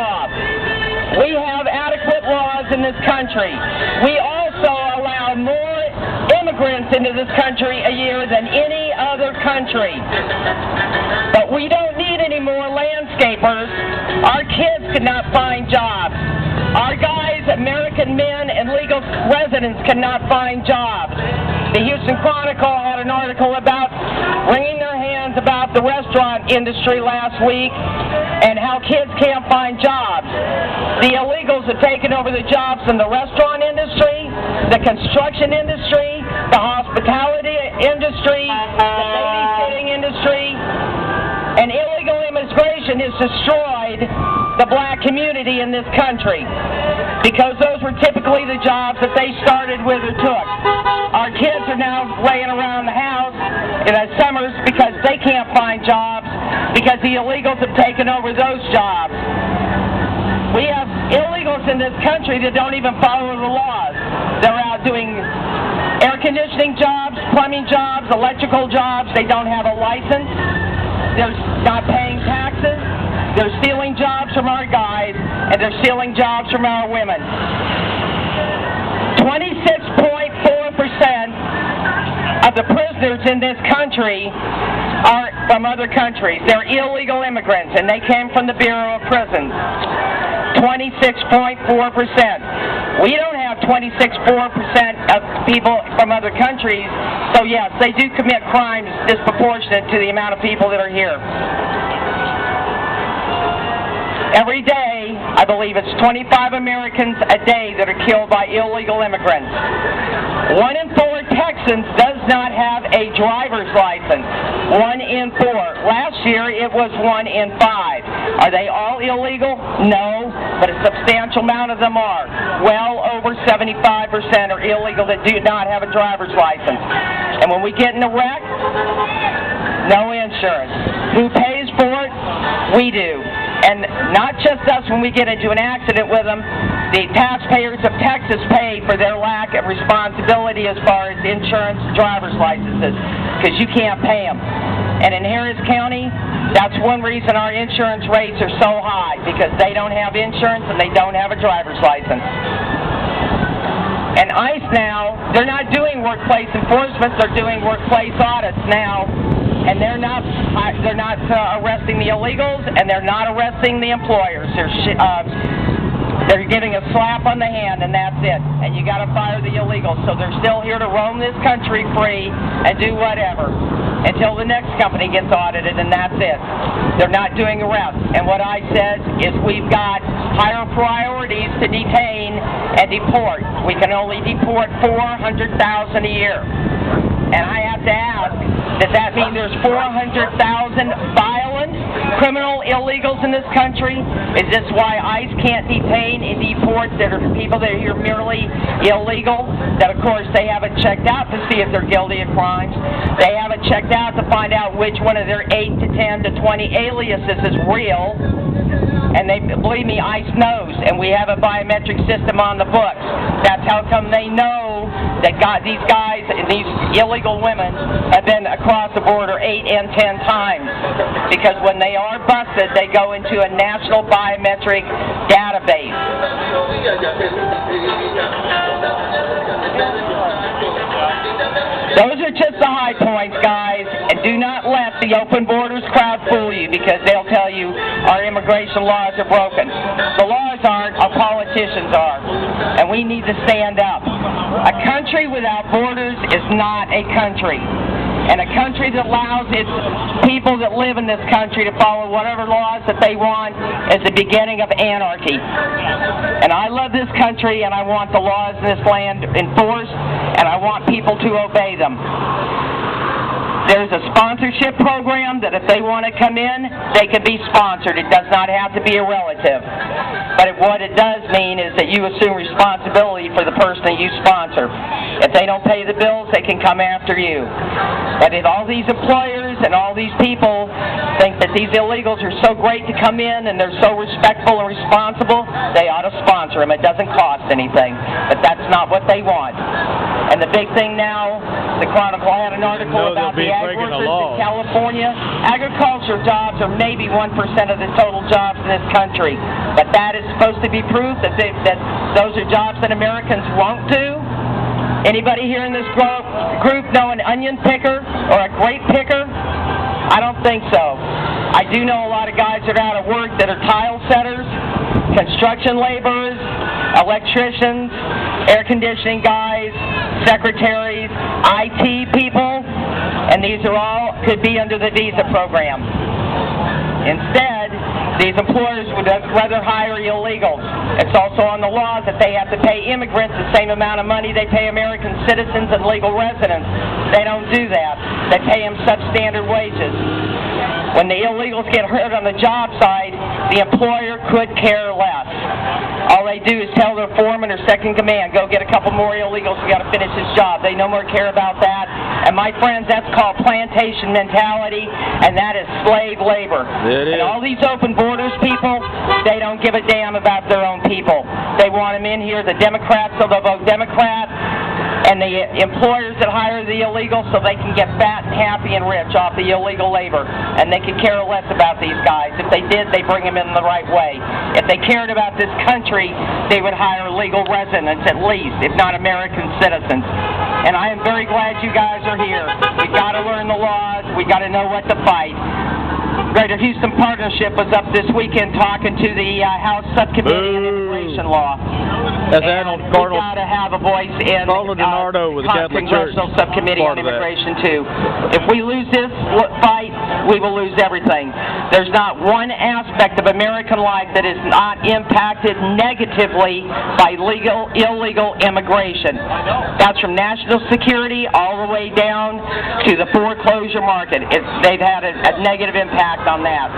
law. We have adequate laws in this country. We also allow more immigrants into this country a year than any other country. But we don't need any more landscapers. Our kids cannot find jobs. Our guys, American men and legal residents, cannot find jobs. The Houston Chronicle had an article about wringing their hands about the restaurant industry last week and how kids can't find jobs. The illegals have taken over the jobs in the restaurant industry, the construction industry, the hospitality industry, the babysitting industry, and illegal immigration has destroyed the black community in this country because those were typically the jobs that they started with or took. Our kids are now laying around the house in the summers because they can't find jobs because the illegals have taken over those jobs. We have illegals in this country that don't even follow the laws. They're out doing air conditioning jobs, plumbing jobs, electrical jobs. They don't have a license. They're not paying taxes. They're stealing jobs from our guys, and they're stealing jobs from our women. 26.4% of the prisoners in this country are from other countries. They're illegal immigrants, and they came from the Bureau of Prisons. 26.4%. We don't have 26.4% of people from other countries, so yes, they do commit crimes disproportionate to the amount of people that are here. Every day, I believe it's 25 Americans a day that are killed by illegal immigrants. 1 in 4 Texans does not have a driver's license. 1 in 4. Last year, it was 1 in 5. Are they all illegal? No, but a substantial amount of them are. Well over 75% are illegal that do not have a driver's license. And when we get in a wreck, no insurance. Who pays for it? We do. And not just us when we get into an accident with them. The taxpayers of Texas pay for their lack of responsibility as far as insurance and driver's licenses, because you can't pay them. And in Harris County, that's one reason our insurance rates are so high, because they don't have insurance and they don't have a driver's license. And ICE now, they're not doing workplace enforcement, they're doing workplace audits now. And they're not arresting the illegals, and they're not arresting the employers. They're giving a slap on the hand, and that's it. And you got to fire the illegals. So they're still here to roam this country free and do whatever until the next company gets audited, and that's it. They're not doing arrests. And what I said is we've got higher priorities to detain and deport. We can only deport 400,000 a year. And I have to ask, does that mean there's 400,000 violent criminal illegals in this country? Is this why ICE can't detain and deport that are people that are here merely illegal? That, of course, they haven't checked out to see if they're guilty of crimes. They haven't checked out to find out which one of their 8 to 10 to 20 aliases is real. And they, believe me, ICE knows, and we have a biometric system on the books. That's how come they know that these guys and these illegal women have been across the border 8 and 10 times. Because when they are busted, they go into a national biometric database. Those are just the high points, guys, and do not let the open borders crowd fool you, because they'll tell you our immigration laws are broken. The laws aren't, our politicians are, and we need to stand up. A country without borders is not a country. And a country that allows its people that live in this country to follow whatever laws that they want is the beginning of anarchy. And I love this country, and I want the laws in this land enforced, and I want people to obey them. There's a sponsorship program that if they want to come in, they can be sponsored. It does not have to be a relative. But what it does mean is that you assume responsibility for the person that you sponsor. If they don't pay the bills, they can come after you. But if all these employers and all these people think that these illegals are so great to come in and they're so respectful and responsible, they ought to sponsor them. It doesn't cost anything. But that's not what they want. And the big thing now The Chronicle had an article about the ag workers in California. Agriculture jobs are maybe 1% of the total jobs in this country. But that is supposed to be proof that those are jobs that Americans won't do? Anybody here in this group know an onion picker or a grape picker? I don't think so. I do know a lot of guys that are out of work that are tile setters, construction laborers, electricians, air conditioning guys, secretaries, IT people, and these are all could be under the visa program. Instead, these employers would rather hire illegals. It's also on the laws that they have to pay immigrants the same amount of money they pay American citizens and legal residents. They don't do that. They pay them substandard wages. When the illegals get hurt on the job site, the employer could care less. All they do is tell their foreman or second command, go get a couple more illegals, we got to finish this job. They no more care about that. And my friends, that's called plantation mentality, and that is slave labor. And all these open borders people, they don't give a damn about their own people. They want them in here, the Democrats, so they'll vote Democrat, and the employers that hire the illegals so they can get fat and happy and rich off the illegal labor. And they could care less about these guys. If they did, they bring them in the right way. If they cared about this country, they would hire legal residents at least, if not American citizens. And I am very glad you guys are here. We've got to learn the laws. We've got to know what to fight. Greater Houston Partnership was up this weekend talking to the House Subcommittee on Immigration Law. That's Arnold Cardinal. We've got to have a voice in the Congressional Subcommittee on Immigration, too. If we lose this fight, we will lose everything. There's not one aspect of American life that is not impacted negatively by illegal immigration. That's from national security all the way down to the foreclosure market. They've had a negative impact on that.